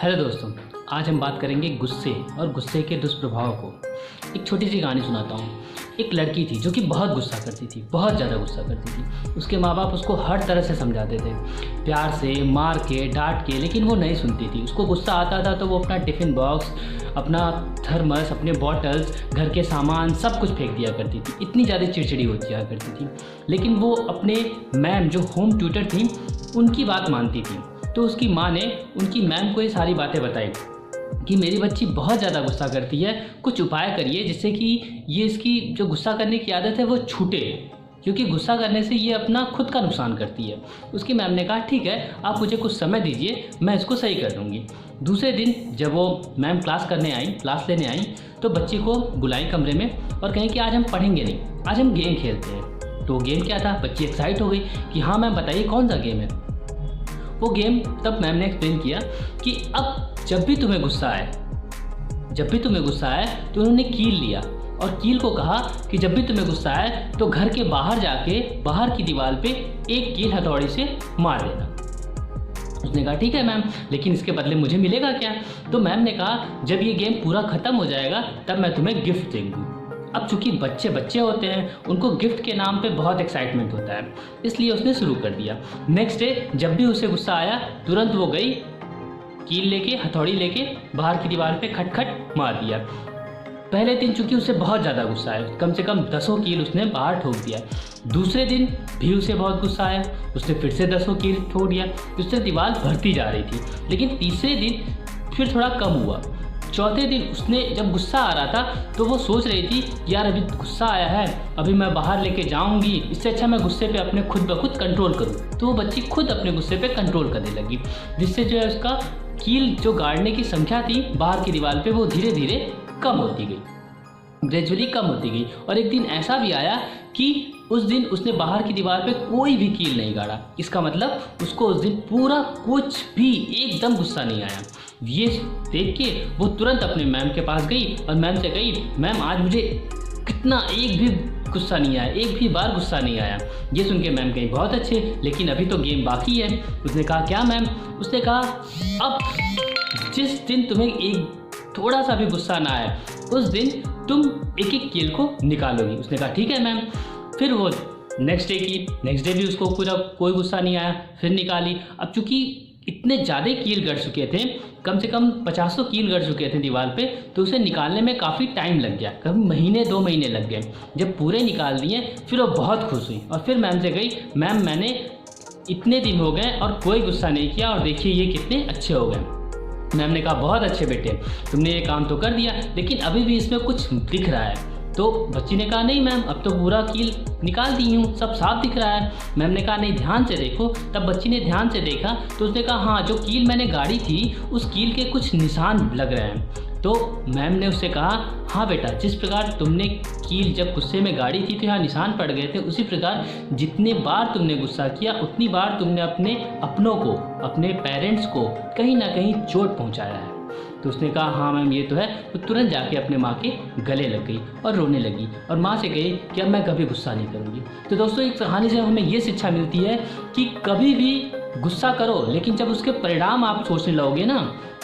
Hello दोस्तों, आज हम बात करेंगे गुस्से और गुस्से के दुष्प्रभाव को। एक छोटी सी कहानी सुनाता हूँ। एक लड़की थी जो कि बहुत गुस्सा करती थी, बहुत ज़्यादा गुस्सा करती थी। उसके माँ बाप उसको हर तरह से समझाते थे, प्यार से, मार के, डांट के, लेकिन वो नहीं सुनती थी। उसको गुस्सा आता था तो वो अपना टिफ़िन बॉक्स, अपना थर्मस, अपने बॉटल्स, घर के सामान सब कुछ फेंक दिया करती थी। इतनी ज़्यादा चिड़चिड़ी हो जाया करती थी। लेकिन वो अपने मैम जो होम ट्यूटर थी उनकी बात मानती थी। तो उसकी माँ ने उनकी मैम को ये सारी बातें बताई कि मेरी बच्ची बहुत ज़्यादा गुस्सा करती है, कुछ उपाय करिए जिससे कि ये इसकी जो गुस्सा करने की आदत है वो छूटे, क्योंकि गुस्सा करने से ये अपना खुद का नुकसान करती है। उसकी मैम ने कहा ठीक है, आप मुझे कुछ समय दीजिए, मैं इसको सही कर दूँगी। दूसरे दिन जब वो मैम क्लास लेने आई तो बच्ची को बुलाई कमरे में और कहें कि आज हम पढ़ेंगे नहीं, आज हम गेम खेलते हैं। तो गेम क्या था? बच्ची एक्साइट हो गई कि हाँ मैम बताइए कौन सा गेम है। वो गेम तब मैम ने एक्सप्लेन किया कि अब जब भी तुम्हें गुस्सा आए तो उन्होंने कील लिया और कील को कहा कि जब भी तुम्हें गुस्सा आए तो घर के बाहर जाके बाहर की दीवार पे एक कील हथौड़ी से मार देना। उसने कहा ठीक है मैम, लेकिन इसके बदले मुझे मिलेगा क्या? तो मैम ने कहा जब ये गेम पूरा ख़त्म हो जाएगा तब मैं तुम्हें गिफ्ट दूँगी। अब चूंकि बच्चे होते हैं, उनको गिफ्ट के नाम पे बहुत एक्साइटमेंट होता है, इसलिए उसने शुरू कर दिया। नेक्स्ट डे जब भी उसे गुस्सा आया तुरंत वो गई, कील लेके, हथौड़ी लेके बाहर की दीवार पे खटखट मार दिया। पहले दिन चूंकि उसे बहुत ज़्यादा गुस्सा आया, कम से कम 10 कील उसने बाहर ठोक दिया। दूसरे दिन भी उसे बहुत गुस्सा आया, उसने फिर से 10 कील ठोक दिया। उससे दीवार भरती जा रही थी, लेकिन तीसरे दिन फिर थोड़ा कम हुआ। चौथे दिन उसने जब गुस्सा आ रहा था तो वो सोच रही थी यार अभी गुस्सा आया है, अभी मैं बाहर लेके जाऊंगी, इससे अच्छा मैं गुस्से पे अपने खुद ब खुद कंट्रोल करूं। तो वो बच्ची खुद अपने गुस्से पे कंट्रोल करने लगी, जिससे जो है उसका कील जो गाड़ने की संख्या थी बाहर की दीवार पे वो धीरे धीरे कम होती गई, ग्रेजुअली कम होती गई। और एक दिन ऐसा भी आया कि उस दिन उसने बाहर की दीवार पे कोई भी कील नहीं गाड़ा। इसका मतलब उसको उस दिन पूरा कुछ भी एकदम गुस्सा नहीं आया। ये देख के वो तुरंत अपने मैम के पास गई और मैम से कही मैम आज मुझे कितना एक भी गुस्सा नहीं आया, एक भी बार गुस्सा नहीं आया। ये सुन के मैम कही बहुत अच्छे, लेकिन अभी तो गेम बाकी है। उसने कहा क्या मैम? उसने कहा अब जिस दिन तुम्हें एक थोड़ा सा भी गुस्सा ना आए उस दिन तुम एक एक कील को निकालोगी। उसने कहा ठीक है मैम। फिर वो नेक्स्ट डे भी उसको पूरा कोई गुस्सा नहीं आया, फिर निकाली। अब चूंकि इतने ज़्यादा कील गड़ चुके थे, कम से कम 50 कील गड़ चुके थे दीवार पे, तो उसे निकालने में काफ़ी टाइम लग गया, कभी महीने 2 महीने लग गए। जब पूरे निकाल दिए फिर वो बहुत खुश हुई और फिर मैम से गई मैम मैंने इतने दिन हो गए और कोई गुस्सा नहीं किया और देखिए ये कितने अच्छे हो गए। मैम ने कहा बहुत अच्छे बेटे, तुमने ये काम तो कर दिया, लेकिन अभी भी इसमें कुछ दिख रहा है। तो बच्ची ने कहा नहीं मैम, अब तो पूरा कील निकाल दी हूँ, सब साफ दिख रहा है। मैम ने कहा नहीं ध्यान से देखो। तब बच्ची ने ध्यान से देखा तो उसने कहा हाँ जो कील मैंने गाड़ी थी उस कील के कुछ निशान लग रहे हैं। तो मैम ने उससे कहा हाँ बेटा, जिस प्रकार तुमने कील जब गुस्से में गाड़ी थी तो यहाँ निशान पड़ गए थे, उसी प्रकार जितने बार तुमने गुस्सा किया उतनी बार तुमने अपने अपनों को, अपने पेरेंट्स को कहीं ना कहीं चोट पहुँचाया है। तो उसने कहा हाँ मैम ये तो है। तो तुरंत जाके अपने माँ के गले लग गई और रोने लगी और माँ से कही कि अब मैं कभी गुस्सा नहीं करूँगी। तो दोस्तों इस कहानी से हमें ये शिक्षा मिलती है कि कभी भी गुस्सा करो, लेकिन जब उसके परिणाम आप सोचने लगोगे ना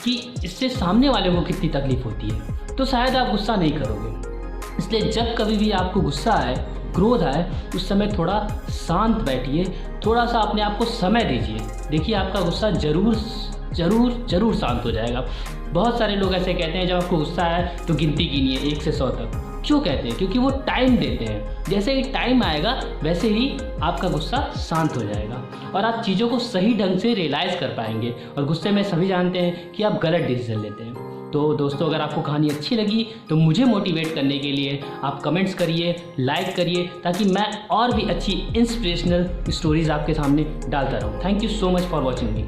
कि इससे सामने वाले को कितनी तकलीफ होती है, तो शायद आप गुस्सा नहीं करोगे। इसलिए जब कभी भी आपको गुस्सा आए, क्रोध आए, उस समय थोड़ा शांत बैठिए, थोड़ा सा अपने आप को समय दीजिए। देखिए आपका गुस्सा ज़रूर शांत हो जाएगा। बहुत सारे लोग ऐसे कहते हैं जब आपको गुस्सा आए तो गिनती गिनिए 1 से 100 तक। क्यों कहते हैं? क्योंकि वो टाइम देते हैं। जैसे ही टाइम आएगा वैसे ही आपका गुस्सा शांत हो जाएगा और आप चीज़ों को सही ढंग से रियलाइज़ कर पाएंगे। और गुस्से में सभी जानते हैं कि आप गलत डिसीजन लेते हैं। तो दोस्तों अगर आपको कहानी अच्छी लगी तो मुझे मोटिवेट करने के लिए आप कमेंट्स करिए, लाइक करिए, ताकि मैं और भी अच्छी इंस्पिरेशनल स्टोरीज़ आपके सामने डालता रहूँ। Thank you so much for watching me.